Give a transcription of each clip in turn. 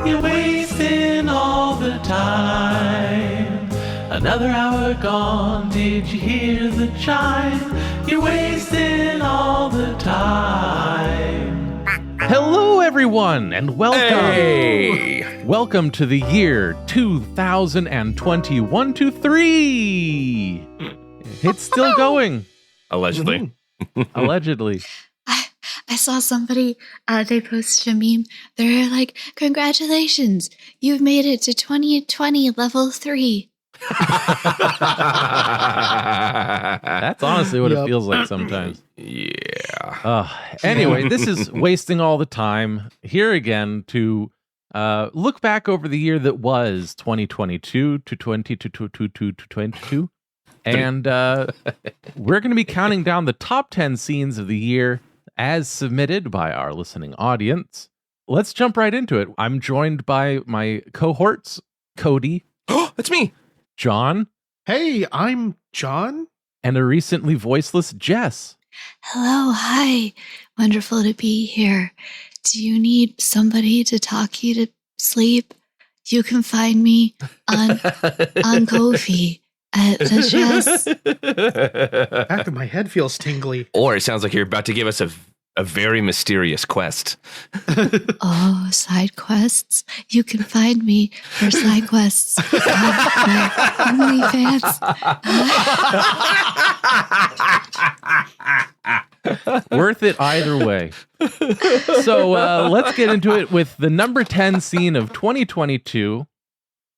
You're wasting all the time. Another hour gone, did you hear the chime? You're wasting all the time. Hello, everyone, and welcome. Hey! Welcome to the year 2021 to 3. It's still going. Allegedly. Allegedly. I saw somebody, they posted a meme. They're like, congratulations, you've made it to 2020 level 3. That's honestly what it feels like sometimes. Yeah. Anyway, this is Wasting All the Time, here again to look back over the year that was 2022 to 2022. And we're going to be counting down the top 10 scenes of the year as submitted by our listening audience. Let's jump right into it. I'm joined by my cohorts, Cody. Oh, that's me. John. Hey, I'm John. And a recently voiceless Jess. Hello, hi. Wonderful to be here. Do you need somebody to talk you to sleep? You can find me on Ko-fi at the Jess. Back of my head feels tingly. Or it sounds like you're about to give us a very mysterious quest. Oh, side quests. You can find me for side quests on my OnlyFans. Worth it either way. So let's get into it with the number 10 scene of 2022.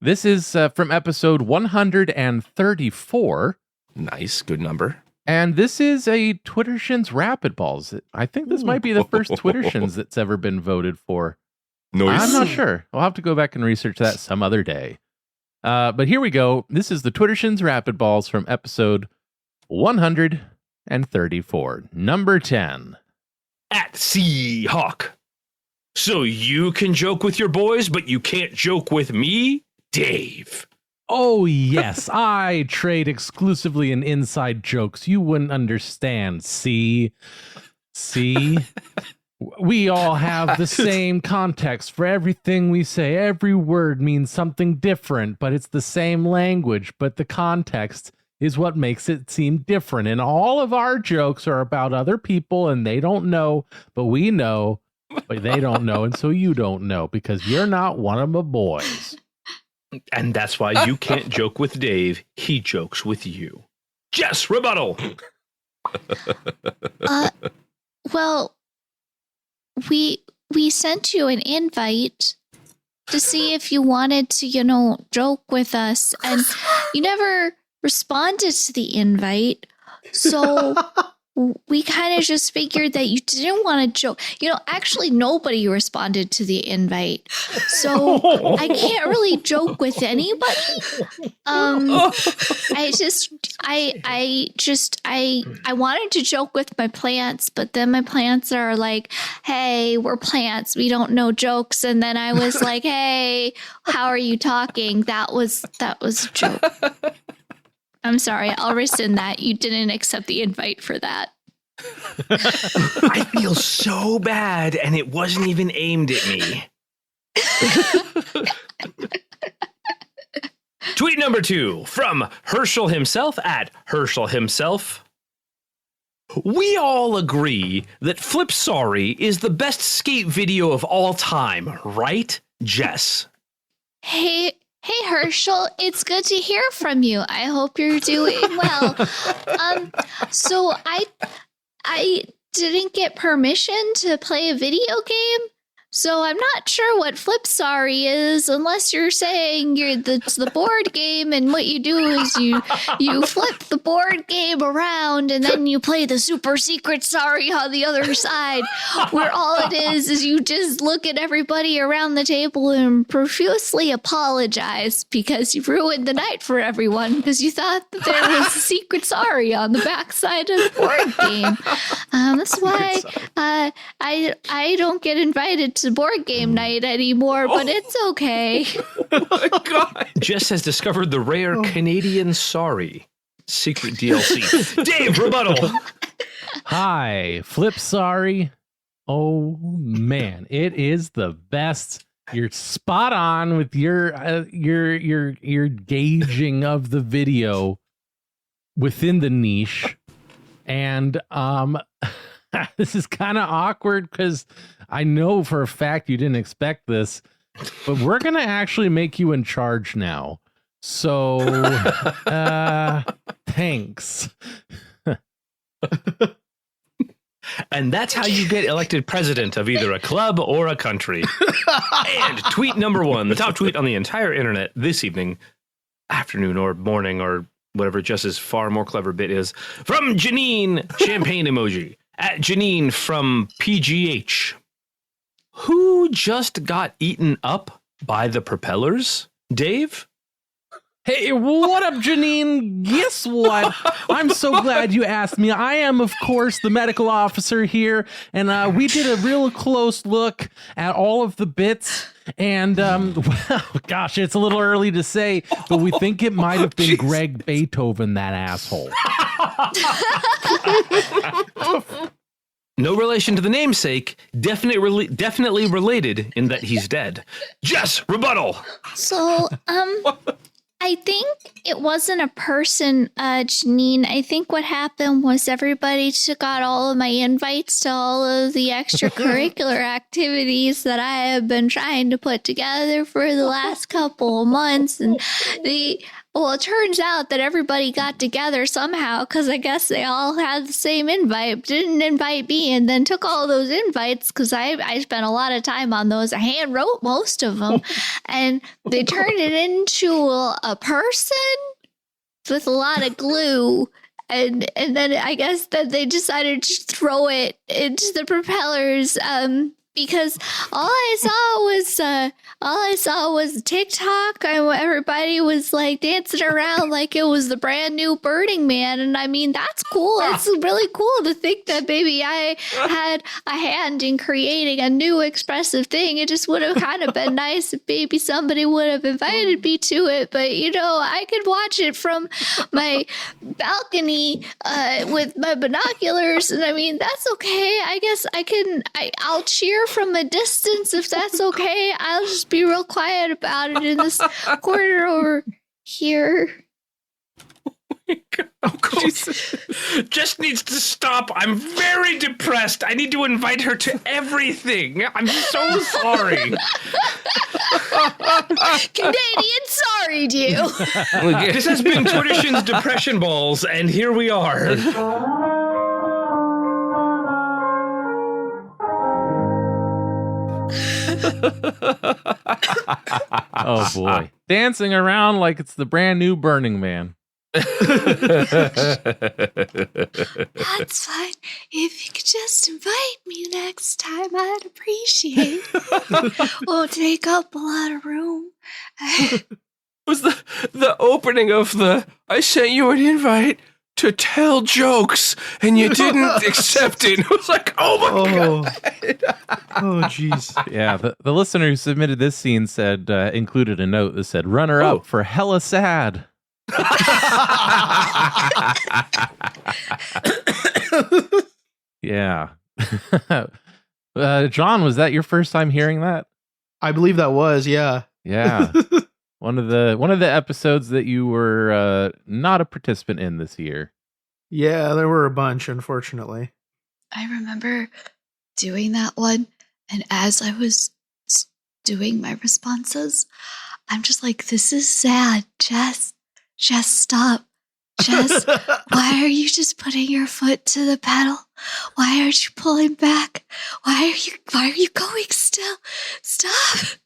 This is from episode 134. Nice. Good number. And this is a Twittershins Rapidballs. I think this might be the first Twittershins that's ever been voted for. Nice. I'm not sure. I'll have to go back and research that some other day. But here we go. This is the Twittershins Rapidballs from episode 134. Number 10. At Seahawk. So you can joke with your boys, but you can't joke with me, Dave. Oh, yes. I trade exclusively in inside jokes. You wouldn't understand. See? We all have the same context for everything we say. Every word means something different, but it's the same language. But the context is what makes it seem different. And all of our jokes are about other people, and they don't know, but we know, but they don't know. And so you don't know because you're not one of my boys. And that's why you can't joke with Dave. He jokes with you. Jess, rebuttal. Well, we sent you an invite to see if you wanted to, joke with us, and you never responded to the invite. So we kind of just figured that you didn't want to joke. Actually, nobody responded to the invite. So I can't really joke with anybody. I wanted to joke with my plants, but then my plants are like, hey, we're plants. We don't know jokes. And then I was like, hey, how are you talking? That was a joke. I'm sorry, I'll rescind that. You didn't accept the invite for that. I feel so bad, and it wasn't even aimed at me. Tweet number 2 from Herschel himself at Herschel himself. We all agree that Flip Sorry is the best skate video of all time, right, Jess? Hey, Herschel, it's good to hear from you. I hope you're doing well. So I didn't get permission to play a video game, so I'm not sure what Flip Sorry is, unless you're saying it's the board game, and what you do is you flip the board game around, and then you play the super secret sorry on the other side, where all it is you just look at everybody around the table and profusely apologize because you ruined the night for everyone because you thought that there was a secret sorry on the backside of the board game. That's why I don't get invited to board game night anymore, but it's okay. Oh my God. Jess has discovered the rare Canadian sorry. Secret DLC. Dave, rebuttal. Hi, Flip Sorry. Oh, man, it is the best You're spot on with your gauging of the video within the niche. And this is kind of awkward because I know for a fact you didn't expect this, but we're going to actually make you in charge now. So thanks. And that's how you get elected president of either a club or a country. And tweet number 1, the top tweet on the entire internet this evening, afternoon or morning or whatever Jess's far more clever bit is, from Janine, champagne emoji, at Janine from PGH. Who just got eaten up by the propellers? Dave? Hey, what up, Janine? Guess what? I'm so glad you asked me. I am, of course, the medical officer here, and we did a real close look at all of the bits. And, well, gosh, it's a little early to say, but we think it might have been Greg Beethoven, that asshole. No relation to the namesake, definitely related in that he's dead. Jess, rebuttal! So, I think it wasn't a person, Janine. I think what happened was everybody took out all of my invites to all of the extracurricular activities that I have been trying to put together for the last couple of months. And well, it turns out that everybody got together somehow because I guess they all had the same invite, didn't invite me, and then took all those invites because I spent a lot of time on those. I hand wrote most of them, and they turned it into a person with a lot of glue. And then I guess that they decided to throw it into the propellers because all I saw was TikTok, and everybody was like dancing around like it was the brand new Burning Man. And I mean, that's cool. It's really cool to think that maybe I had a hand in creating a new expressive thing. It just would have kind of been nice if maybe somebody would have invited me to it. But, you know, I could watch it from my balcony with my binoculars. And I mean, that's okay. I guess I'll cheer from a distance if that's okay. I'll just be real quiet about it in this corner over here. Oh, Jesus. Just needs to stop. I'm very depressed. I need to invite her to everything. I'm so sorry. Canadian sorry, to you. This has been Tradition's Depression Balls, and here we are. Oh boy. Dancing around like it's the brand new Burning Man. That's fine. If you could just invite me next time, I'd appreciate it. Won't take up a lot of room. It was the opening of I sent you an invite to tell jokes and you didn't accept it. It was like, oh my God. Oh, jeez. Yeah, the listener who submitted this scene said, included a note that said, runner up for hella sad. Yeah. John, was that your first time hearing that? I believe that was, yeah. Yeah. One of the episodes that you were not a participant in this year. Yeah, there were a bunch, unfortunately. I remember doing that one, and as I was doing my responses, I'm just like, this is sad. Jess, stop. Jess, why are you just putting your foot to the pedal? Why aren't you pulling back? Why are you going still? Stop.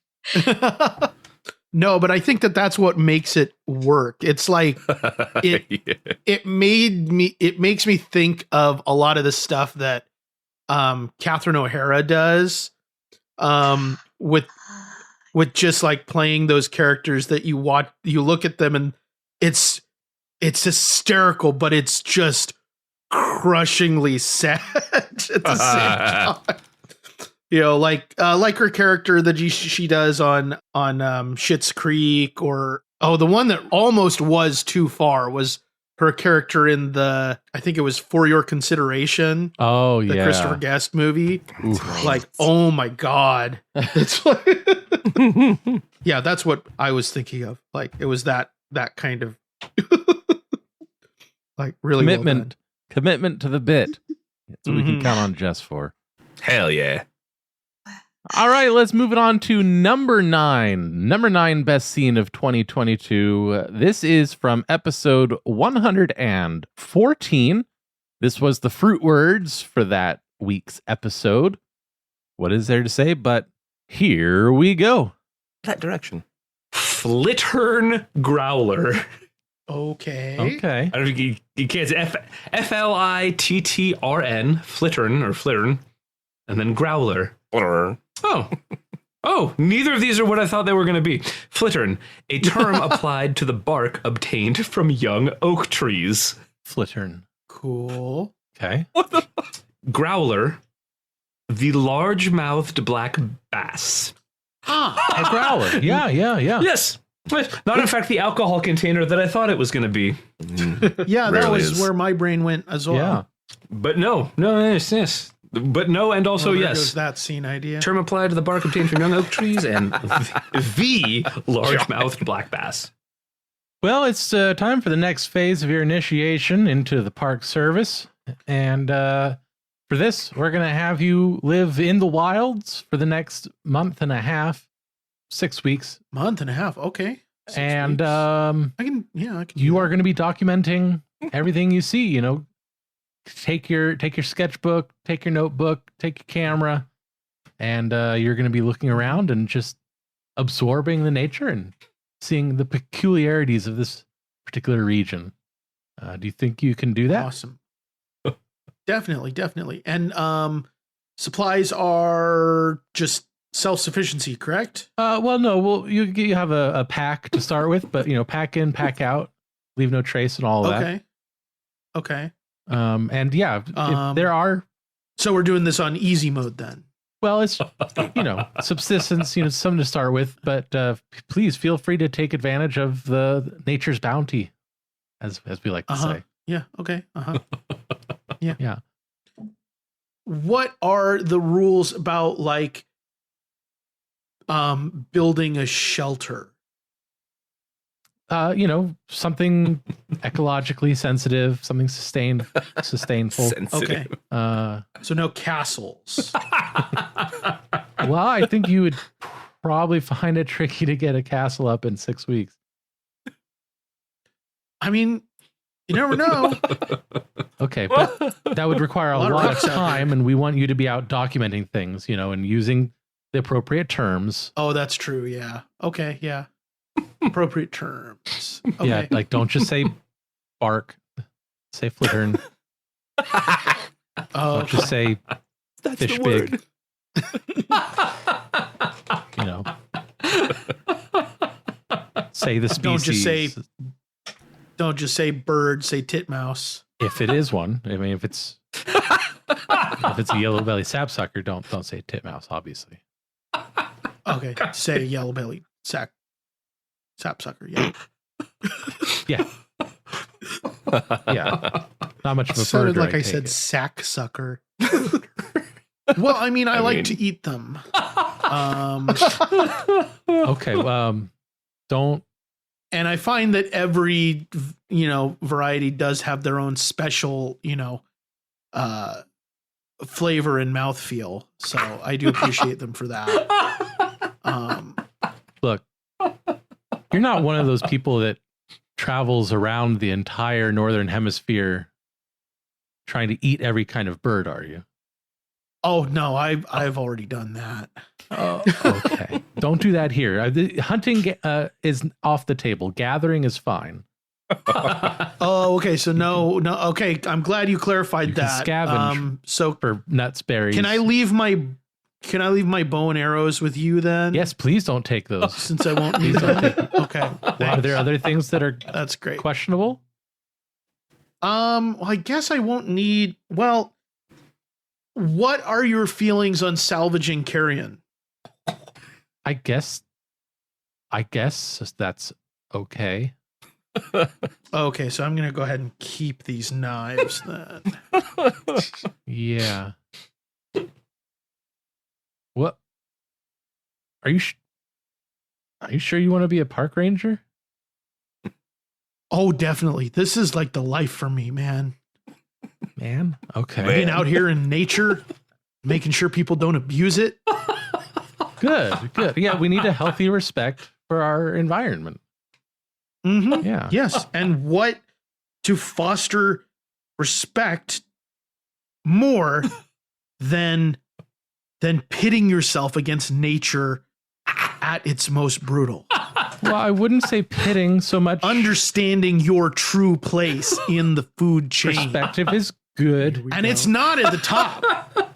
No, but I think that's what makes it work. It's like it makes me think of a lot of the stuff that Catherine O'Hara does with just like playing those characters that you look at them and it's hysterical, but it's just crushingly sad at the same time. You know, like her character that she does on Schitt's Creek, or the one that almost was too far was her character in I think it was For Your Consideration, Oh the yeah. Christopher Guest movie. Oof. Like, oh my God. It's like, yeah, that's what I was thinking of. Like, it was that kind of like really Commitment to the bit. That's what we can Mhm. count on Jess for. Hell yeah. All right, let's move it on to number 9. Number 9 best scene of 2022. This is from episode 114. This was the fruit words for that week's episode. What is there to say? But here we go. That direction. Flittrn Growler. Okay. Okay. I don't know if you can't say Flittrn, Flittrn or Flittrn, and then Growler. Oh, neither of these are what I thought they were going to be. Flittrn, a term applied to the bark obtained from young oak trees. Flittrn. Cool. Okay. Growler, the large-mouthed black bass. A growler. Yeah. Yes. Not, in fact, the alcohol container that I thought it was going to be. Yeah, that Rarely was is. where my brain went as well. Yeah. But no, yes. But no, and also Well, there yes. goes that scene idea. Term applied to the bark obtained from young oak trees and the large-mouthed black bass. Well, it's time for the next phase of your initiation into the park service. And for this, we're going to have you live in the wilds for the next month and a half, 6 weeks. Month and a half. Okay. 6 And weeks. I can do you that. are going to be documenting everything you see. You know, take your sketchbook, take your notebook, take your camera, and you're going to be looking around and just absorbing the nature and seeing the peculiarities of this particular region. Do you think you can do that? Awesome. Definitely. And supplies are just self-sufficiency, correct? Well, no. Well, you have a pack to start with, but pack in, pack out, leave no trace, and all of Okay. that. And yeah, if there are. So we're doing this on easy mode then. Well, it's subsistence, something to start with, but please feel free to take advantage of the nature's bounty, as we like to say. Yeah. Okay. Yeah. Yeah. What are the rules about building a shelter? Something ecologically sensitive, something sustainable. Okay. Uh, So no castles. well, I think you would probably find it tricky to get a castle up in 6 weeks. I mean, you never know. Okay, but that would require a A lot of lot of rocks out time, and we want you to be out documenting things, and using the appropriate terms. Oh, that's true. Yeah. Okay. Yeah. Appropriate terms. Okay. Yeah, like don't just say bark, say Flittrn. Oh, Don't just say That's fish the big. word. Say the species. Don't just say bird. Say titmouse. If it is one. I mean, if it's a yellow belly sapsucker, don't say titmouse, obviously. Okay. Say yellow belly sapsucker. Yeah. Yeah. Yeah. Not much of a It sounded birder, like I take said it. sack sucker. Well, I mean, I like to eat them. Okay. Don't. And I find that every variety does have their own special flavor and mouthfeel. So I do appreciate them for that. Look, you're not one of those people that travels around the entire northern hemisphere trying to eat every kind of bird, are you? Oh no, I've already done that. Okay. Don't do that here. The hunting is off the table. Gathering is fine. Oh, okay. So no. Okay, I'm glad you clarified You can that. scavenge. So For nuts, berries. can I leave my bow and arrows with you then? Yes, please don't take those. Since I won't need Please don't them. Okay. Are there other things that are That's great. questionable? Well, I guess I won't need. Well, what are your feelings on salvaging carrion? I guess that's okay. Okay, so I'm going to go ahead and keep these knives then. Yeah. What? Are you sure you want to be a park ranger? Oh, definitely. This is like the life for me, man. Man, okay. Being out here in nature, making sure people don't abuse it. Good. Yeah, we need a healthy respect for our environment. Mm-hmm. Yeah. Yes. And what to foster respect more than pitting yourself against nature at its most brutal. Well, I wouldn't say pitting so much. Understanding your true place in the food chain. Perspective is good. And it's not at the top.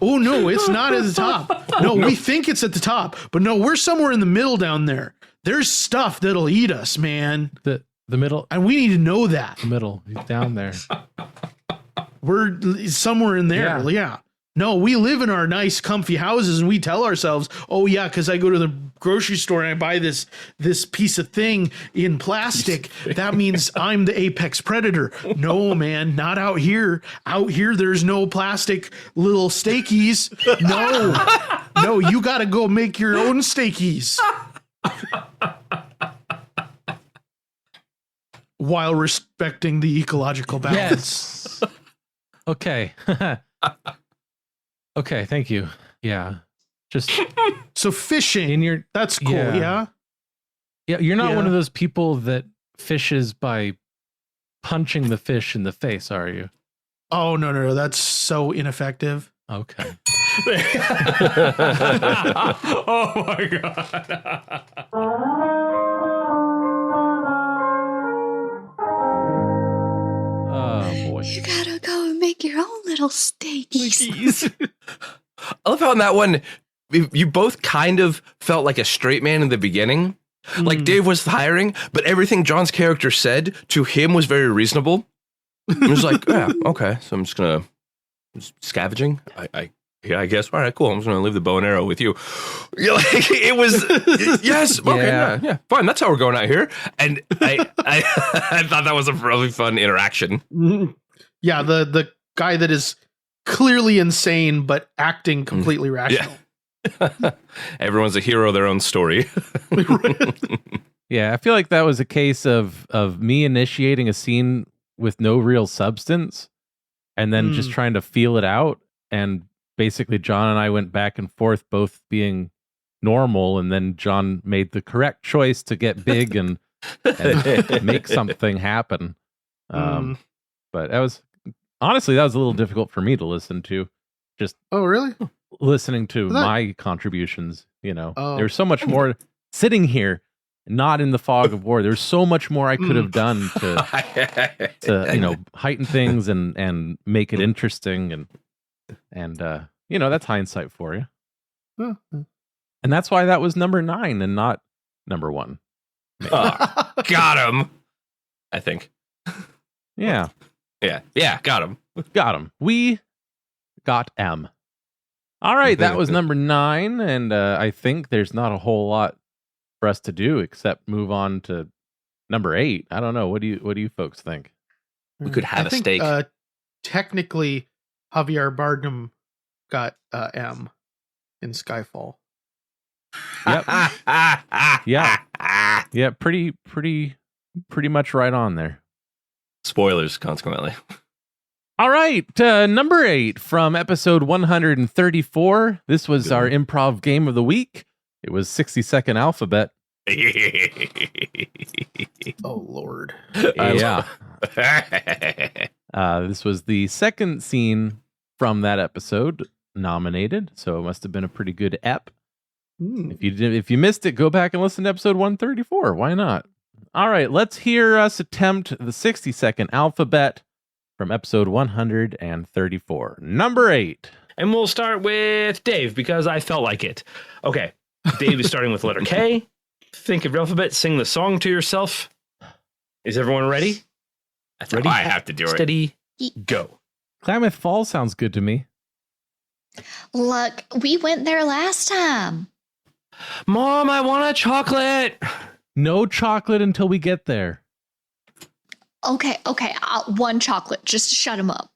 Oh, no, it's not at the top. No, we think it's at the top. But no, we're somewhere in the middle down there. There's stuff that'll eat us, man. The middle. And we need to know that. The middle. He's down there. We're somewhere in there. Yeah. No, we live in our nice, comfy houses and we tell ourselves, oh, yeah, because I go to the grocery store and I buy this piece of thing in plastic. That means I'm the apex predator. No, man, not out here. Out here, there's no plastic little steakies. No, you got to go make your own steakies. While respecting the ecological balance. Yes. Okay. Okay, thank you. Yeah. Just so fishing, that's cool, yeah? Yeah, you're not one of those people that fishes by punching the fish in the face, are you? Oh, no, that's so ineffective. Okay. Oh my god. Oh boy. You gotta go and make your own little steakies. I love how in that one, you both kind of felt like a straight man in the beginning. Like Dave was hiring, but everything John's character said to him was very reasonable. He was like, yeah, okay, so I'm just gonna scavenging. I guess. All right, cool. I'm just gonna leave the bow and arrow with you. Yeah, like it was. Yes. Okay. Yeah. Fine. That's how we're going out here. And I thought that was a really fun interaction. Yeah. The guy that is clearly insane but acting completely rational. Yeah. Everyone's a hero of their own story. Yeah, I feel like that was a case of me initiating a scene with no real substance and then just trying to feel it out. And basically John and I went back and forth, both being normal, and then John made the correct choice to get big and make something happen. But that was honestly a little difficult for me to listen to. Just really? Listening to my contributions, there's so much more sitting here, not in the fog of war. There's so much more I could have done to heighten things and make it interesting and that's hindsight for you. And that's why that was number 9 and not number 1. Got him. I think. Yeah. Yeah. Got him. Got him. We got M. All right, that was number 9, and I think there's not a whole lot for us to do except move on to number 8. I don't know. What do you folks think? We could have a steak. Technically, Javier Bardem got M in Skyfall. Yep. Yeah. Pretty much right on there. Spoilers, consequently. All right, number 8 from episode 134. This was our improv game of the week. It was 60-second alphabet. Oh, Lord. Yeah. This was the second scene from that episode nominated, so it must have been a pretty good ep. If you missed it, go back and listen to episode 134. Why not? All right, let's hear us attempt the 60-second alphabet from episode 134. Number 8. And we'll start with Dave because I felt like it. Okay. Dave is starting with letter K. Think of your alphabet. Sing the song to yourself. Is everyone ready? Ready? I have to do it. Steady. Go. Klamath Falls sounds good to me. Look, we went there last time. Mom, I want a chocolate. No chocolate until we get there. Okay. 1 chocolate just to shut him up.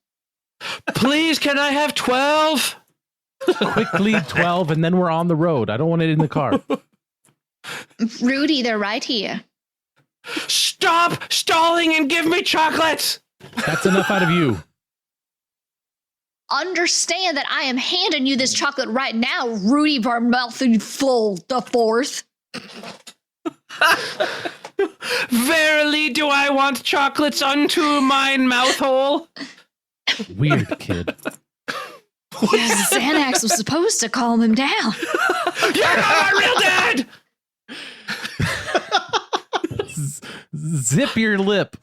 Please, can I have 12? Quickly 12, and then we're on the road. I don't want it in the car. Rudy, they're right here. Stop stalling and give me chocolates. That's enough out of you. Understand that I am handing you this chocolate right now, Rudy Varmelthfull the Fourth. Verily do I want chocolates unto mine mouth hole. Weird kid. Yes, Xanax was supposed to calm him down. You're not my real dad! Zip your lip.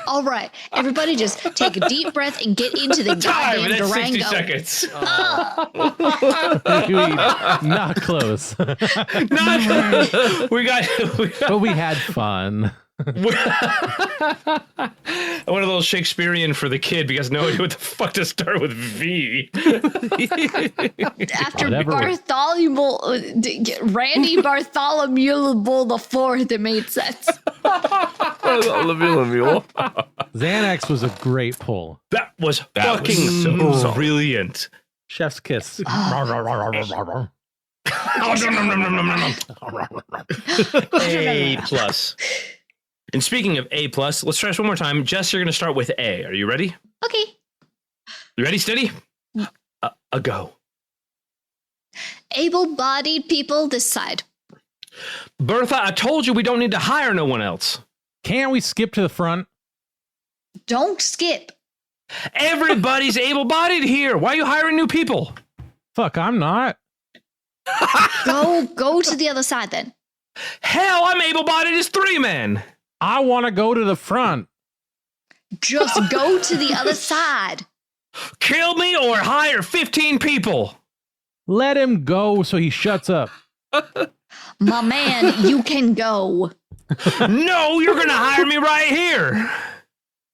All right, everybody just take a deep breath and get into the Time, goddamn and that's 60 Durango. seconds. Not close. We got But we had fun. one of those Shakespearean for the kid because no idea what the fuck to start with V. After Whatever. Randy Bartholomew the Fourth, it made sense. Xanax was a great pull. That was That fucking was so solid. brilliant. Chef's kiss. A plus. And speaking of A plus, let's try this one more time. Jess, you're going to start with A. Are you ready? Okay. You ready, steady? A go. Able-bodied people this side. Bertha, I told you we don't need to hire no one else. Can't we skip to the front? Don't skip. Everybody's able-bodied here. Why are you hiring new people? Fuck, I'm not. Go to the other side then. Hell, I'm able-bodied as 3-man. I want to go to the front. Just go to the other side. Kill me or hire 15 people. Let him go so he shuts up. My man, you can go. No, you're going to hire me right here.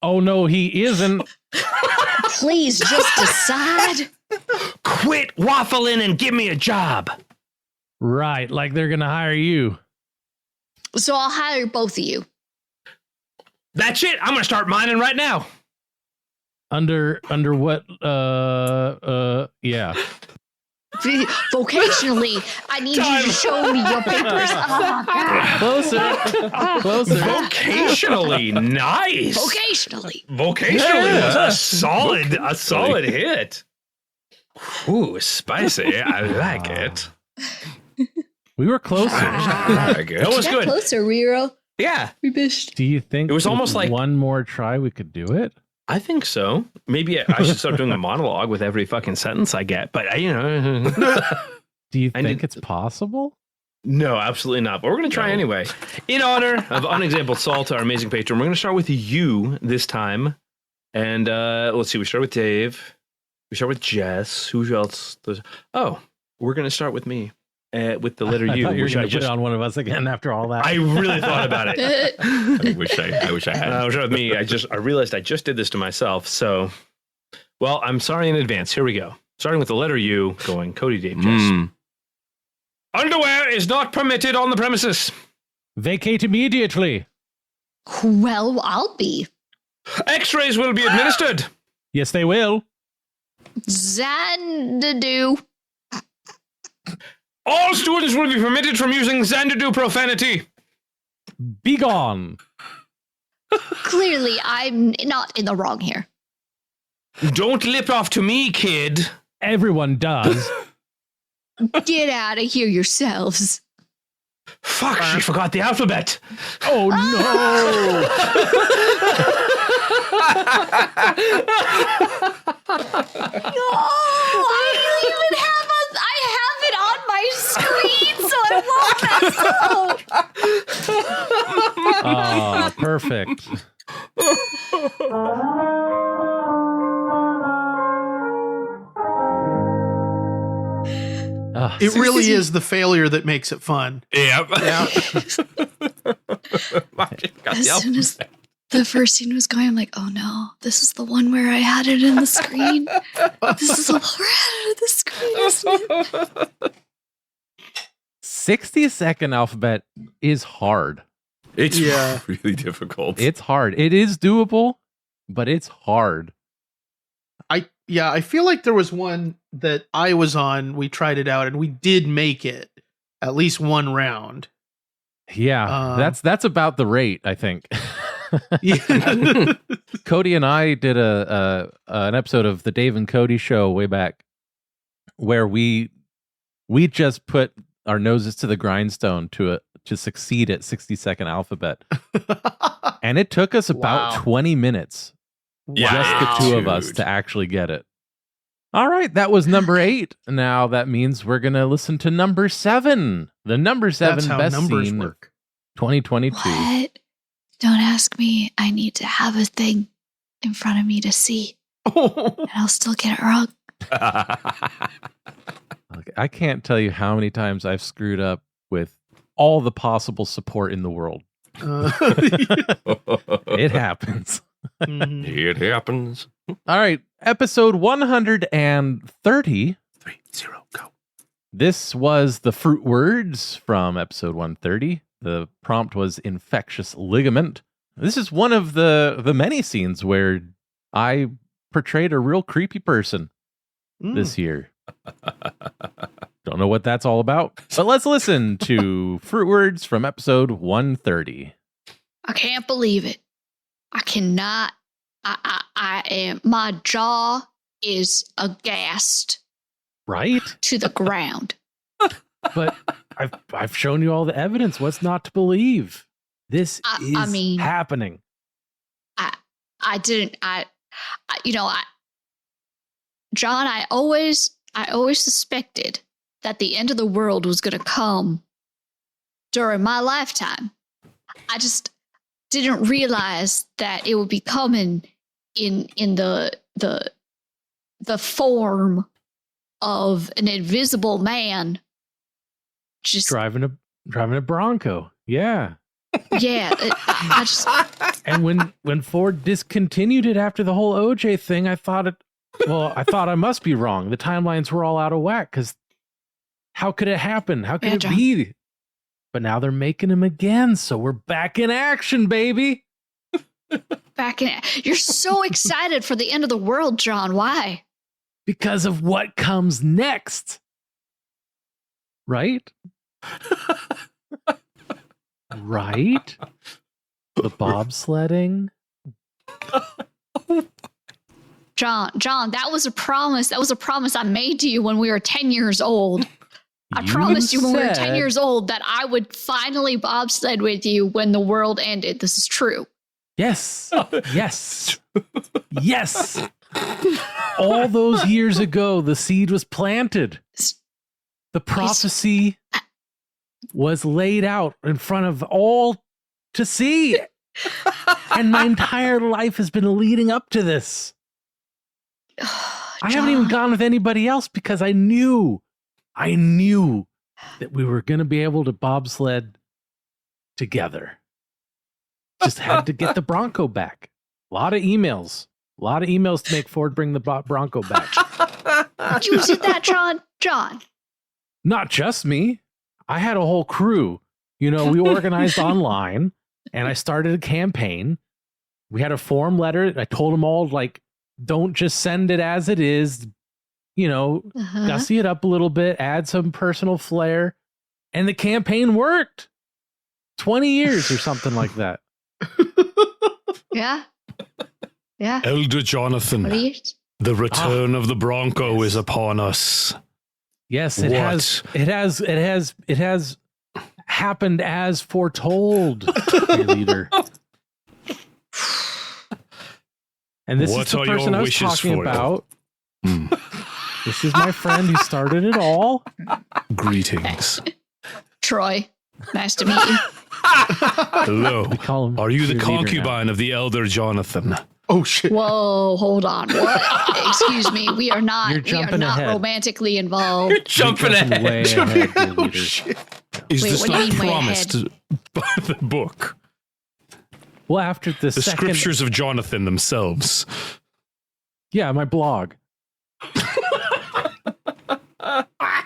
Oh, no, he isn't. Please just decide. Quit waffling and give me a job. Right, like they're going to hire you. So I'll hire both of you. That's it. I'm going to start mining right now. Under what? Yeah. Vocationally, I need you to show me your papers. Oh, God. Closer. Vocationally, nice. Vocationally was a solid hit. Ooh, spicy. I like it. We were closer. I like it. That was good. Closer, Riro. Yeah, We bished. Do you think It was with almost like- one more try we could do it? I think so. Maybe I should start doing a monologue with every fucking sentence I get. But you know, Do you I think did- it's possible? no, absolutely not. But we're going to try anyway. In honor of Unexampled Salt, our amazing patron, we're going to start with you this time. And let's see. We start with Dave. We start with Jess. Who else? Oh, we're going to start with me. With the letter I U. thought you were which going I to put just it on one of us again after all that. I really thought about it. I wish I had. Start with me. I realized I just did this to myself. So, well, I'm sorry in advance. Here we go. Starting with the letter U, going Cody, Dave, Jess. Underwear is not permitted on the premises. Vacate immediately. Well, I'll be. X-rays will be administered. Yes, they will. Xanadu. All students will be permitted from using Xanadu profanity. Be gone. Clearly, I'm not in the wrong here. Don't lip off to me, kid. Everyone does. Get out of here yourselves. Fuck, she forgot the alphabet. Oh, Oh, I have it on my screen, so I won't mess up. Oh, perfect. It really is the failure that makes it fun. Yep. Yeah. As soon as the first scene was going, I'm like, oh no, this is the one where I had it in the screen. This is the one where I had it in the screen. 60-second alphabet is hard. It's Yeah. really difficult. It's hard. It is doable, but it's hard. I feel like there was one that I was on. We tried it out and we did make it at least one round. Yeah, that's about the rate, I think. Yeah. Cody and I did an episode of the Dave and Cody show way back where we just put our noses to the grindstone to succeed at 60-second alphabet. And it took us about Wow. 20 minutes, just the two of us, Dude. to actually get it. All right, that was number 8. Now that means we're going to listen to number 7. The number 7 That's how best numbers scene work. 2022. What? Don't ask me. I need to have a thing in front of me to see, and I'll still get it wrong. Okay, I can't tell you how many times I've screwed up with all the possible support in the world. It happens. Mhm. It happens. All right, episode 130. 3, 0, go. This was the fruit words from episode 130. The prompt was infectious ligament. This is one of the many scenes where I portrayed a real creepy person this year. Don't know what that's all about, but let's listen to fruit words from episode 130. I can't believe it. I cannot. I am. My jaw is aghast Right? to the ground. But I've shown you all the evidence. What's not to believe? This I is mean- happening. I didn't. John, I always suspected that the end of the world was going to come during my lifetime. I just didn't realize that it would be coming in the form of an invisible man. Just Driving a Bronco. Yeah. yeah, I just And when Ford discontinued it after the whole OJ thing, I thought I must be wrong. The timelines were all out of whack because how could it happen? How could Yeah, it John. be? But now they're making him again, so we're back in action, baby. back in. You're so excited for the end of the world, John. Why? Because of what comes next. Right? Right? The bobsledding. John, that was a promise. That was a promise I made to you when we were 10 years old. I promised you when we were 10 said- years old that I would finally bobsled with you when the world ended. This is true. Yes. Yes. Yes. All those years ago, the seed was planted. The prophecy was laid out in front of all to see. And my entire life has been leading up to this. I haven't even gone with anybody else because I knew that we were going to be able to bobsled together. Just had to get the Bronco back. A lot of emails to make Ford bring the Bronco back. You did that, John? John. Not just me. I had a whole crew. We organized online and I started a campaign. We had a form letter. I told them all, don't just send it as it is. Gussy it up a little bit, add some personal flair. And the campaign worked. 20 years or something like that. Yeah. Yeah. Elder Jonathan, What are you? the return of the Bronco is upon us. Yes, it What? has happened as foretold, dear leader. And this What is the are your person I was wishes talking for it? about. This is my friend who started it all. Greetings. Troy. Nice to meet you. Hello. We call him Are you the your leader now. concubine of the Elder Jonathan? Oh shit. Whoa, hold on. What? Excuse me. We are not You're jumping ahead. romantically involved. You're Jumping ahead. way ahead, dear Oh leader. shit. Is Wait, this what do you not mean way promised by the book? Well, after the The second, scriptures of Jonathan themselves. yeah, my blog.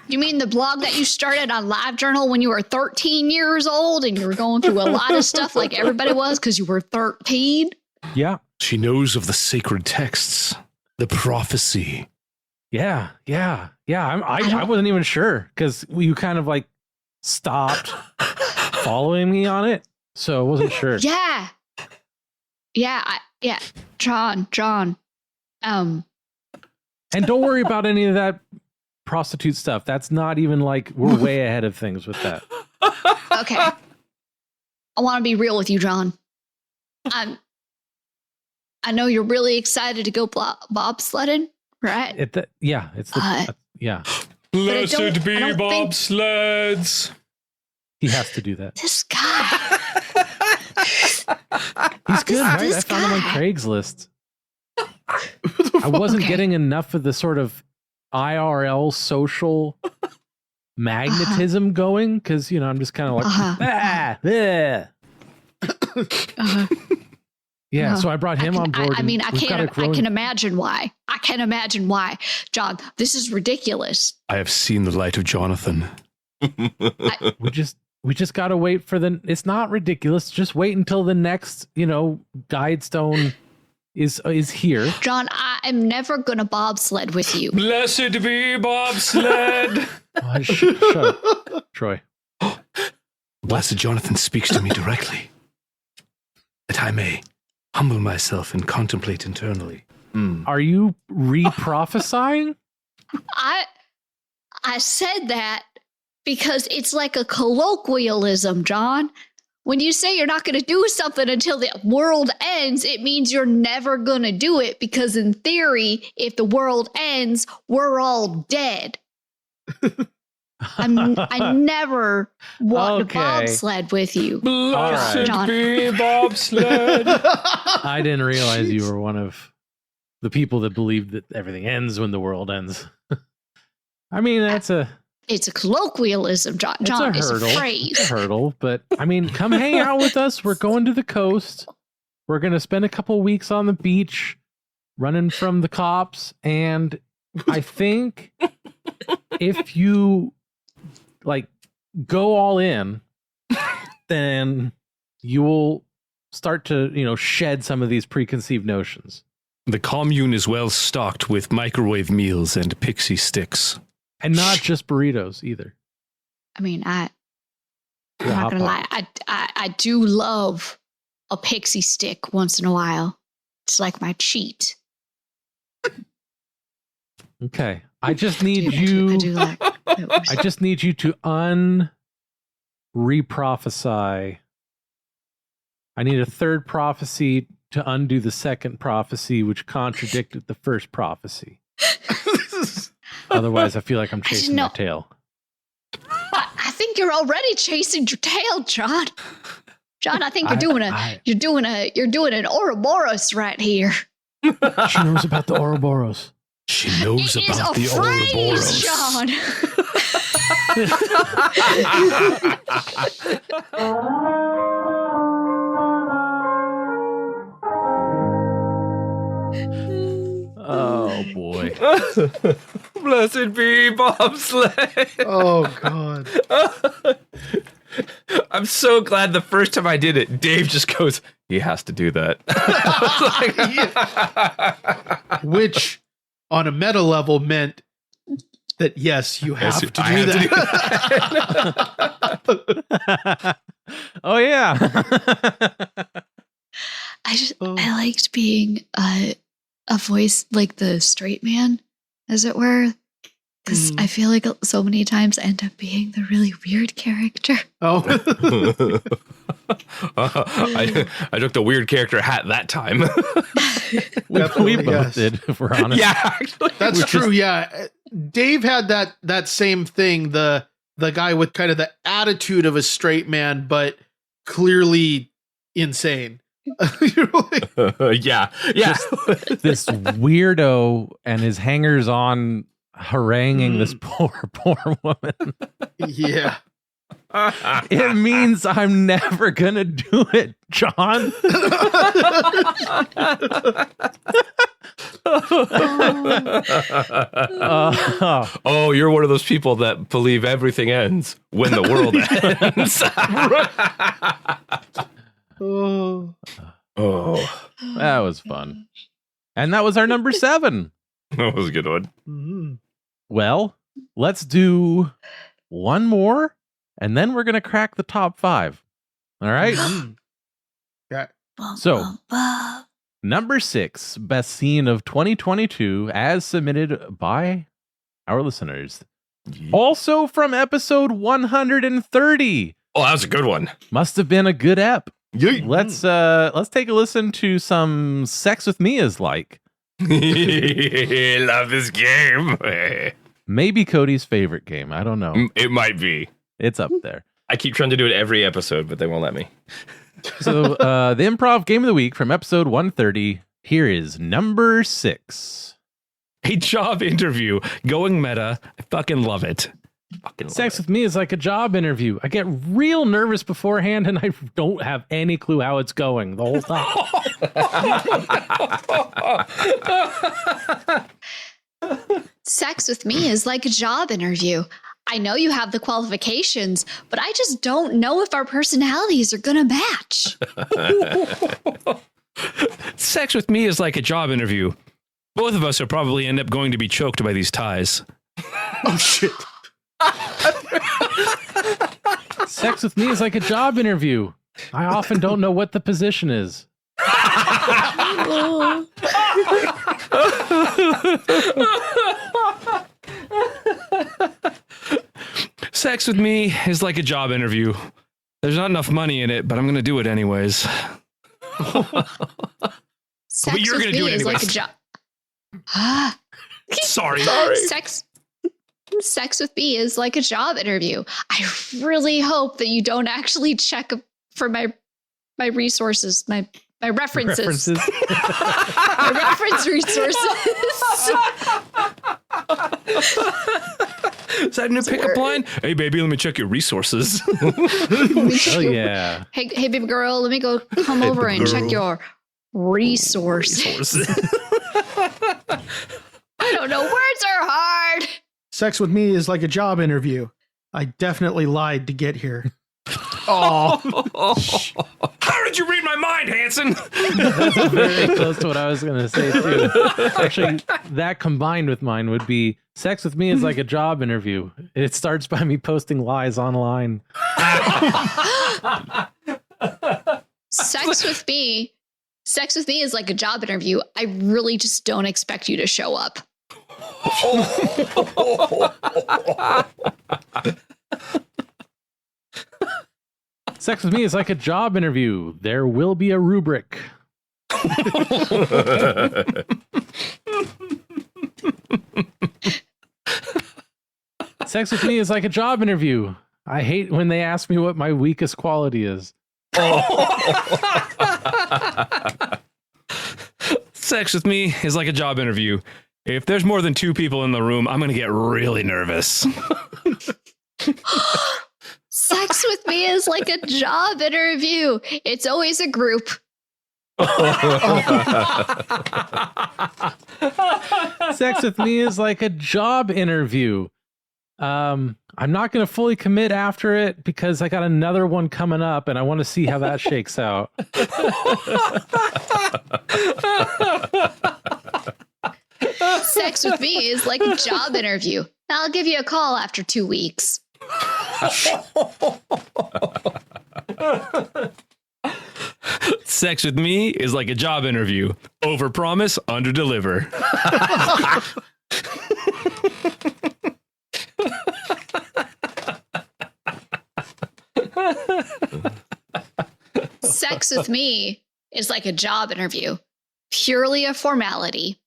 You mean the blog that you started on LiveJournal when you were 13 years old and you were going through a lot of stuff like everybody was because you were 13? Yeah. She knows of the sacred texts, the prophecy. Yeah. I wasn't even sure because you kind of like stopped following me on it, so I wasn't sure. Yeah. John. And don't worry about any of that prostitute stuff. That's not even like we're way ahead of things with that. Okay. I want to be real with you, John. I know you're really excited to go bobsledding, right? Yeah. Blessed I be don't think- bobsleds. He has to do that. This guy. He's good, right? this I found him on guy. Craigslist. I wasn't Okay. getting enough of the sort of IRL social magnetism going because, I'm just kind of like, Yeah, so I brought him on board. I mean, I and we've got a growing- can imagine why. I can imagine why. John, this is ridiculous. I have seen the light of Jonathan. We just got to wait for it's not ridiculous. Just wait until the next, guide stone is here. John, I am never going to bobsled with you. Blessed be bobsled. Oh, shut up, Troy. Blessed Jonathan speaks to me directly, that I may humble myself and contemplate internally. Are you re-prophesying? I said that because it's like a colloquialism, John. When you say you're not going to do something until the world ends, it means you're never going to do it because in theory, if the world ends, we're all dead. I never want to Okay. bobsled with you. Blessed John. be bobsled. I didn't realize you were one of the people that believe that everything ends when the world ends. I mean, It's a colloquialism, John. John, it's it's a a hurdle. phrase. It's a hurdle, but I mean, come hang out with us. We're going to the coast. We're going to spend a couple weeks on the beach running from the cops. And I think if you like go all in, then you will start to, shed some of these preconceived notions. The commune is well stocked with microwave meals and pixie sticks. And not just burritos either. I mean, I'm Yeah, not hot gonna lie. pot. I do love a pixie stick once in a while. It's like my cheat. Okay. I just need I do you. like those. I just need you to re-prophesy. I need a third prophecy to undo the second prophecy, which contradicted the first prophecy. Otherwise, I feel like I'm chasing my know. tail. I think you're already chasing your tail, John. John, I think you're doing an Ouroboros right here. She knows about the Ouroboros. She knows It is about a the phrase, Ouroboros. John. Oh boy. Blessed be bobsled. Oh God. I'm so glad the first time I did it, Dave just goes, he has to do that. Which, on a meta level, meant that yes, you have to I do have that. Oh yeah. I liked being a voice like the straight man, as it were, because I feel like so many times I end up being the really weird character. Oh, I took the weird character hat that time. we Definitely, both yes. did, if we're honest. Yeah, actually. that's true. Yeah, Dave had that same thing. The guy with kind of the attitude of a straight man, but clearly insane. You're like, Yeah. This weirdo and his hangers on haranguing this poor woman. yeah. It means I'm never gonna do it, John. Oh, you're one of those people that believe everything ends when the world ends. Oh, That was fun. And that was our number 7. that was a good one. Mm-hmm. Well, let's do one more, and then we're going to crack the top 5. All right? Yeah. So, number 6, best scene of 2022, as submitted by our listeners. Also from episode 130. Oh, that was a good one. Must have been a good ep. Yay. Let's take a listen to some Sex with Me is like. Love this game. Maybe Cody's favorite game. I don't know. It might be. It's up there. I keep trying to do it every episode, but they won't let me. So the improv game of the week from episode 130. Here is number 6. A job interview. Going meta. I fucking love it. Fucking love Sex it. with Me is like a job interview. I get real nervous beforehand and I don't have any clue how it's going the whole time. Sex with me is like a job interview. I know you have the qualifications, but I just don't know if our personalities are going to match. Sex with me is like a job interview. Both of us will probably end up going to be choked by these ties. Oh, shit. Sex with Me is like a job interview. I often don't know what the position is. Sex with me is like a job interview. There's not enough money in it, but I'm going to do it anyways. Sex you're with gonna do me it is like a anyways. job. Sorry. Sex with me is like a job interview. I really hope that you don't actually check for my resources, my references. My reference resources. Is that a new pickup line? Hey, baby, let me check your resources. Oh yeah. Hey, baby girl, let me come over and check your resources. I don't know. Words are hard. Sex with me is like a job interview. I definitely lied to get here. Oh, How did you read my mind, Hanson? That's very close to what I was going to say too. Actually, that combined with mine would be Sex with Me is like a job interview. It starts by me posting lies online. Sex with me is like a job interview. I really just don't expect you to show up. Sex with Me is like a job interview. There will be a rubric. Sex with Me is like a job interview. I hate when they ask me what my weakest quality is. Sex with me is like a job interview. If there's more than 2 people in the room, I'm going to get really nervous. Sex with me is like a job interview. It's always a group. Sex with Me is like a job interview. I'm not going to fully commit after it because I got another one coming up and I want to see how that shakes out. Sex with me is like a job interview. I'll give you a call after 2 weeks. Sex with me is like a job interview. Overpromise, underdeliver. Sex with me is like a job interview. Purely a formality.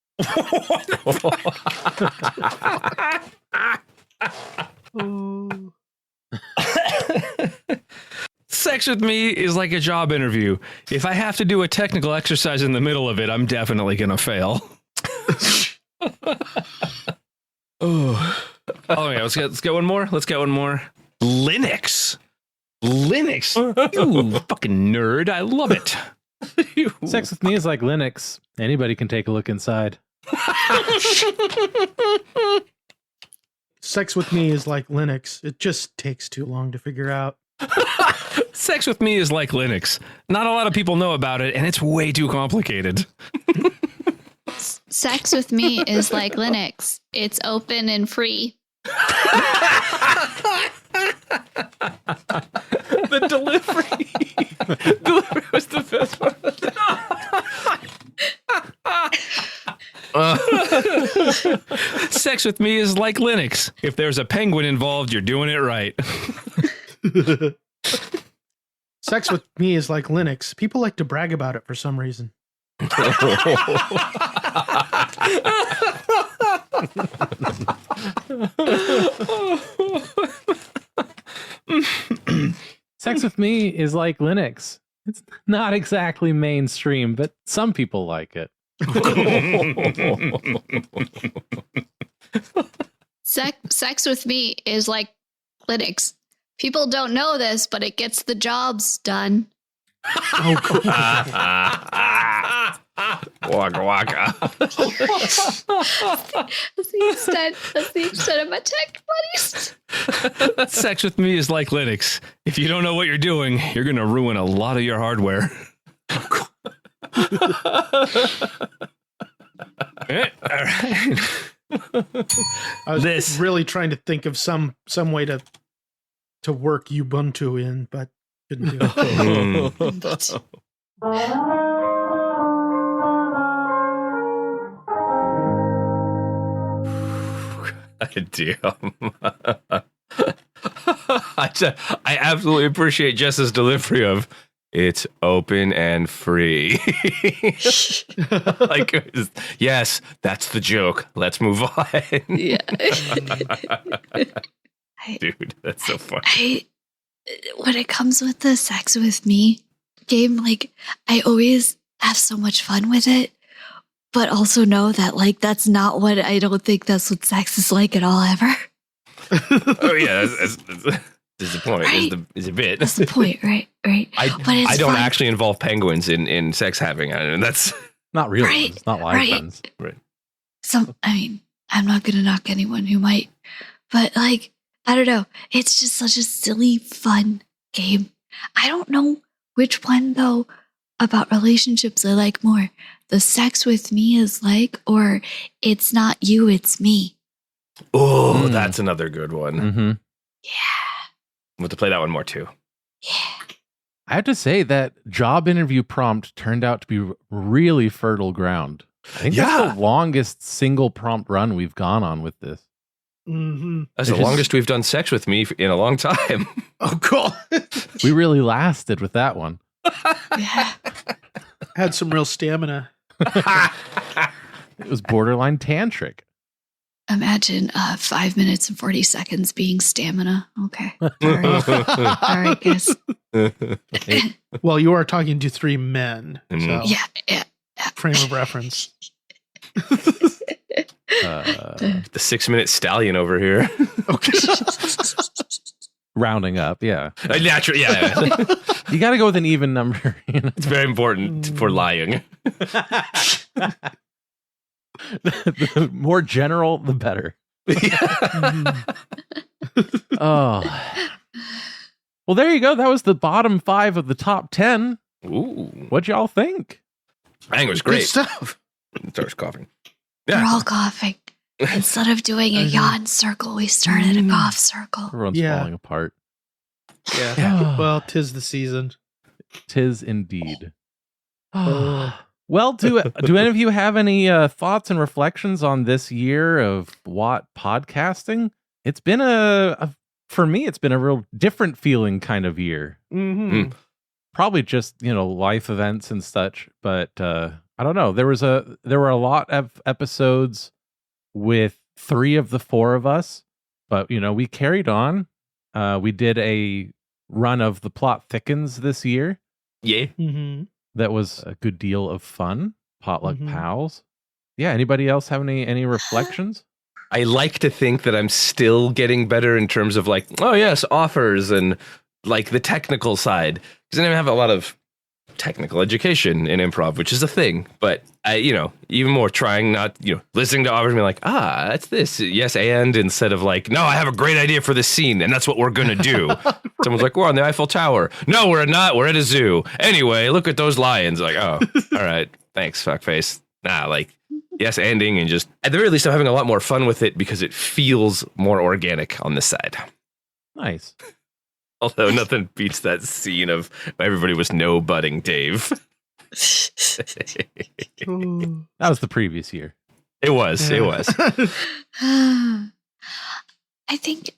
Sex with me is like a job interview. If I have to do a technical exercise in the middle of it, I'm definitely going to fail. Oh yeah, let's get one more. Let's get one more. Linux. You fucking nerd. I love it. Sex with Me is like Linux. Anybody can take a look inside. Sex with me is like Linux. It just takes too long to figure out. Sex with me is like Linux. Not a lot of people know about it, and it's way too complicated. Sex with me is like Linux. It's open and free. The delivery. Delivery was the best one. Sex with me is like Linux. If there's a penguin involved, you're doing it right. Sex with me is like Linux. People like to brag about it for some reason. Sex with me is like Linux. It's not exactly mainstream, but some people like it. Sex with me is like Linux. People don't know this, but it gets the jobs done. Waka waka. That's the extent of my tech buddies. Sex with me is like Linux. If you don't know what you're doing, you're going to ruin a lot of your hardware. All right. I was really trying to think of some way to work Ubuntu in, but couldn't do it. Damn. I absolutely appreciate Jess's delivery of it's open and free. Like, yes, that's the joke. Let's move on. Yeah. Dude, that's so funny. When it comes with the sex with me game, like, I always have so much fun with it, but also know that, like, that's not what I don't think that's what sex is like at all ever. Oh yeah, that's the point. Right? Is a bit. That's the point, right? But it's I don't fun. actually involve penguins in sex having, and that's Not real Right, ones, not live right. ones. right. I mean, I'm not gonna knock anyone who might, but, like, I don't know. It's just such a silly, fun game. I don't know which one, though, about relationships I like more. The sex with me is like, or it's not you, it's me. Oh, that's another good one. Mm-hmm. Yeah. We'll have to play that one more too. Yeah. I have to say that job interview prompt turned out to be really fertile ground. I think that's the longest single prompt run we've gone on with this. Mm-hmm. That's the longest we've done sex with me in a long time. Oh, cool. We really lasted with that one. Yeah. Had some real stamina. It was borderline tantric. Imagine 5 minutes and 40 seconds being stamina. Okay. All right. All right, guys. Well, you are talking to three men, so Yeah. frame of reference. The 6-minute stallion over here. Okay. Rounding up, yeah. Naturally, yeah. You got to go with an even number. You know? It's very important for lying. The more general, the better. Oh. Well, there you go. That was the bottom 5 of the top 10. Ooh. What'd y'all think? I think it was Good great. stuff. Starts coughing. We're Yeah. all coughing. Instead of doing a yawn circle, we started a cough circle. Everyone's Yeah. falling apart. Yeah. Well, 'tis the season. 'Tis indeed. Well, do any of you have any thoughts and reflections on this year of Watt podcasting? It's been for me, it's been a real different feeling kind of year. Mm-hmm. Probably just, life events and such, but I don't know. There were a lot of episodes with 3 of the 4 of us, but we carried on. We did a run of The Plot Thickens this year. Yeah. Mm-hmm. That was a good deal of fun. Potluck Mhm. Pals. Yeah. Anybody else have any reflections? I like to think that I'm still getting better in terms of like, oh yes, offers and like the technical side. Because I didn't have a lot of technical education in improv, which is a thing. But I, even more trying not, listening to Aubrey and being like, that's this. Yes, and instead of like, no, I have a great idea for this scene, and that's what we're gonna do. Someone's like, we're on the Eiffel Tower. No, we're not. We're at a zoo. Anyway, look at those lions. Like, oh, all right, thanks, fuckface. Nah, like, yes, ending, and just at the very least, I'm having a lot more fun with it because it feels more organic on this side. Nice. Although nothing beats that scene of everybody was no budding Dave. That was the previous year. It was. I think,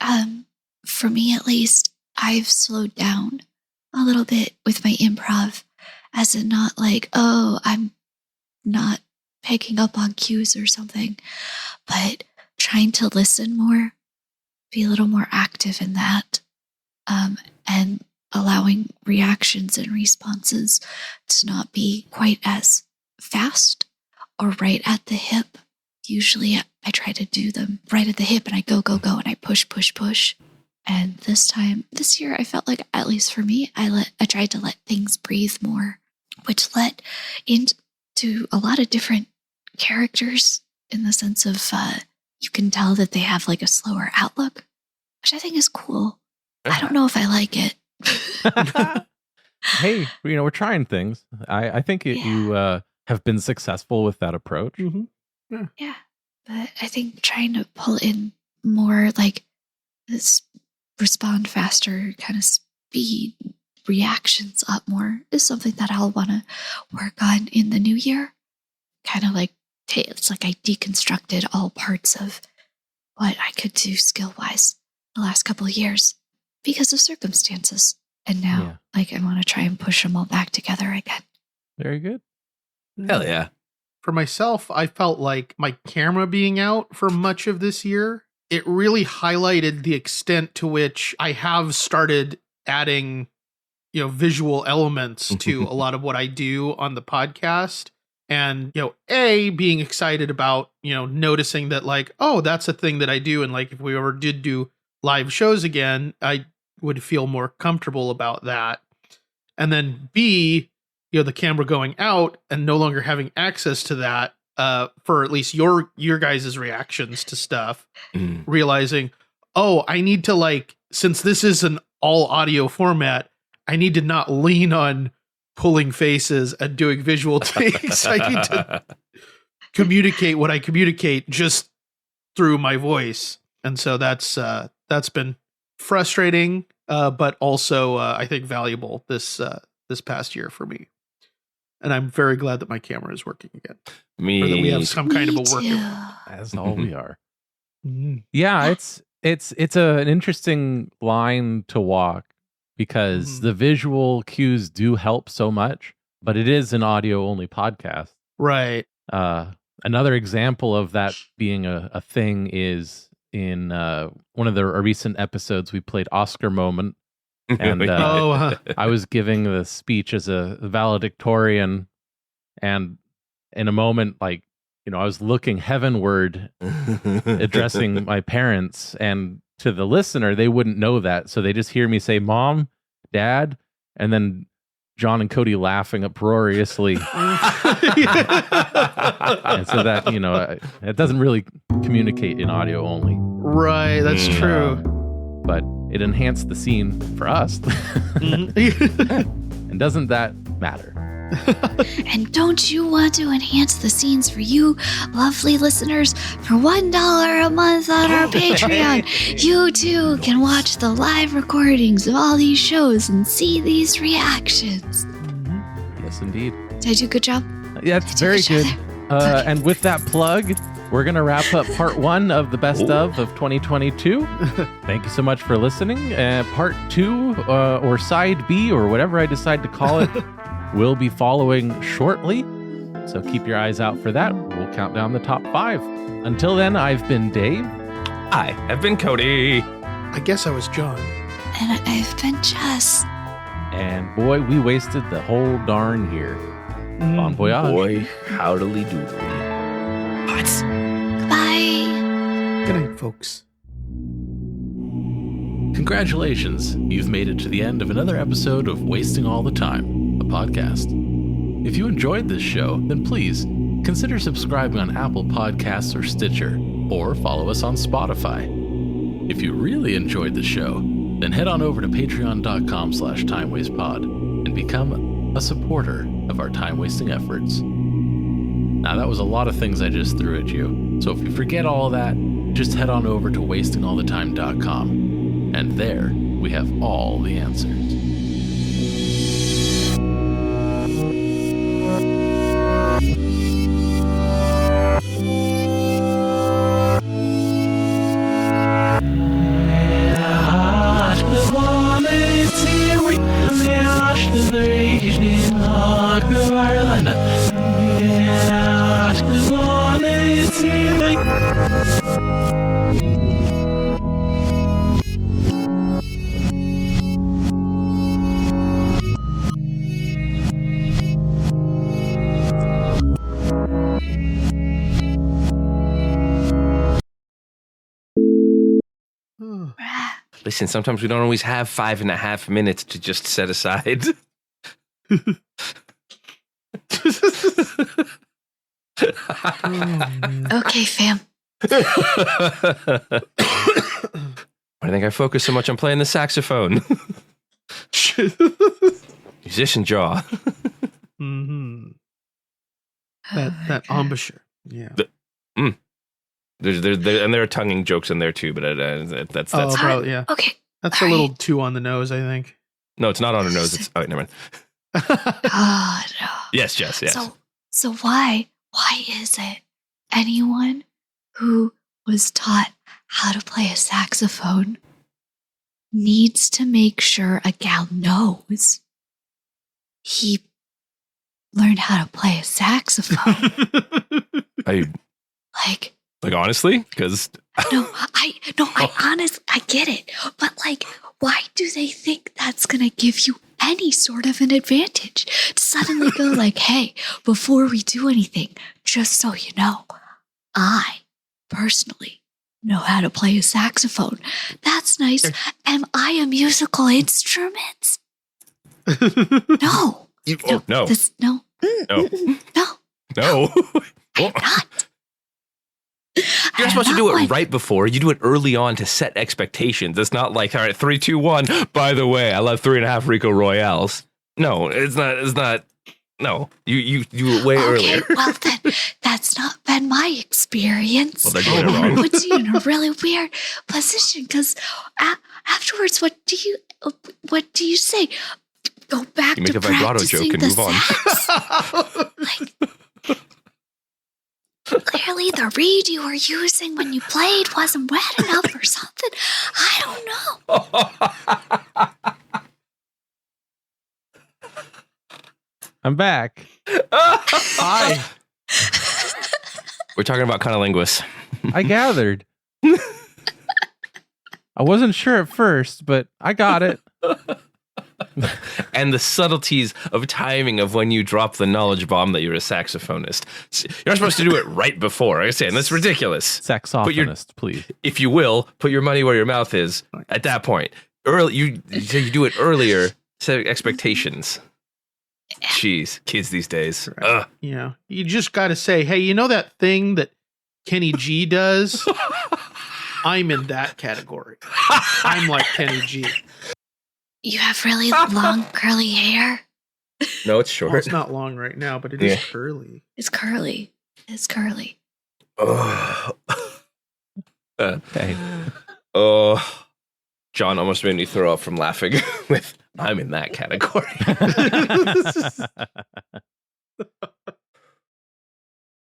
for me at least, I've slowed down a little bit with my improv, as in not like, oh, I'm not picking up on cues or something, but trying to listen more, be a little more active in that. And allowing reactions and responses to not be quite as fast or right at the hip. Usually I try to do them right at the hip and I go, and I push. And this year, I felt like, at least for me, I tried to let things breathe more, which led into a lot of different characters in the sense of you can tell that they have like a slower outlook, which I think is cool. I don't know if I like it. Hey, we're trying things. I think you have been successful with that approach. Mm-hmm. Yeah, but I think trying to pull in more like this respond faster kind of speed reactions up more is something that I'll want to work on in the new year. Kind of like, it's like I deconstructed all parts of what I could do skill-wise the last couple of years because of circumstances. And now, I want to try and push them all back together again. Very good. Hell yeah. For myself, I felt like my camera being out for much of this year, it really highlighted the extent to which I have started adding, visual elements to a lot of what I do on the podcast. And, being excited about, noticing that like, oh, that's a thing that I do. And like, if we ever did do live shows again, I would feel more comfortable about that. And then B, the camera going out and no longer having access to that for at least your guys' reactions to stuff, realizing, oh, I need to since this is an all audio format, I need to not lean on pulling faces and doing visual takes. I need to communicate what I communicate just through my voice. And so that's been frustrating, but also I think valuable this past year for me. And I'm very glad that my camera is working again. Or that we have some kind of a working. As all we are. Mm-hmm. Yeah, it's an interesting line to walk because the visual cues do help so much, but it is an audio only podcast. Right. Another example of that being a thing is in one of the recent episodes we played Oscar Moment. And I was giving the speech as a valedictorian, and in a moment, I was looking heavenward, addressing my parents, and to the listener, they wouldn't know that, so they just hear me say, "Mom, Dad," and then John and Cody laughing uproariously. And so that, it doesn't really communicate in audio only. Right, that's true. But it enhanced the scene for us. And doesn't that matter? And don't you want to enhance the scenes for you lovely listeners? For $1 a month on our Patreon, you too can watch the live recordings of all these shows and see these reactions. Yes, indeed. Did I do a good job? Yeah, it's very good. And with that plug, we're going to wrap up part 1 of the best of 2022. Thank you so much for listening. Part 2 or side B or whatever I decide to call it will be following shortly. So keep your eyes out for that. We'll count down the top 5. Until then, I've been Dave. I have been Cody. I guess I was John. And I've been Jess. And boy, we wasted the whole darn year. Bon voyage. Boy, howdily doodly. What? Bye. Good night, folks. Congratulations, you've made it to the end of another episode of Wasting All the Time. a podcast. If you enjoyed this show, then please consider subscribing on Apple Podcasts or Stitcher, or follow us on Spotify. If you really enjoyed the show, then head on over to patreon.com/timewastepod and become a supporter of our time-wasting efforts. Now, that was a lot of things I just threw at you, so if you forget all of that, just head on over to wastingallthetime.com, and there we have all the answers. Listen, sometimes we don't always have 5.5 minutes to just set aside. Okay, fam. Why do you think I focus so much on playing the saxophone? Musician jaw. Mm-hmm. That embouchure. Yeah. There are tonguing jokes in there too, but that's probably, yeah. Okay. That's a little too on the nose, I think. No, it's not on her nose. It's never mind. God. Yes, Jess. Yes. So why is it anyone who was taught how to play a saxophone needs to make sure a gal knows he learned how to play a saxophone? Like honestly, because I get it, but like, why do they think that's gonna give you any sort of an advantage to suddenly go like, hey, before we do anything, just so you know, I personally know how to play a saxophone. That's nice. Am I a musical instrument? No. No. No. I'm not. You're supposed to do it right before. You do it early on to set expectations. It's not like, all right, 3, 2, 1. By the way, I love 3.5 Rico Royales. No, it's not. No, you do it way earlier. Well, then that's not been my experience. Well, they're doing it wrong. It puts you in a really weird position because afterwards, what do you say? Go back you make to a vibrato practicing joke and the move on. sax? Clearly, the reed you were using when you played wasn't wet enough or something. I don't know. I'm back. Hi. We're talking about cunnilingus. I gathered. I wasn't sure at first, but I got it. And the subtleties of timing of when you drop the knowledge bomb that you're a saxophonist. You're not supposed to do it right before. I'm saying that's ridiculous. Saxophonist, please. If you will, put your money where your mouth is at that point. You do it earlier, set expectations. Jeez, kids these days. Right. Yeah. You just got to say, hey, you know that thing that Kenny G does? I'm in that category. I'm like Kenny G. You have really long curly hair. No, it's short. Well, it's not long right now, but it is curly. It's curly. Okay. Oh, John almost made me throw up from laughing with I'm in that category.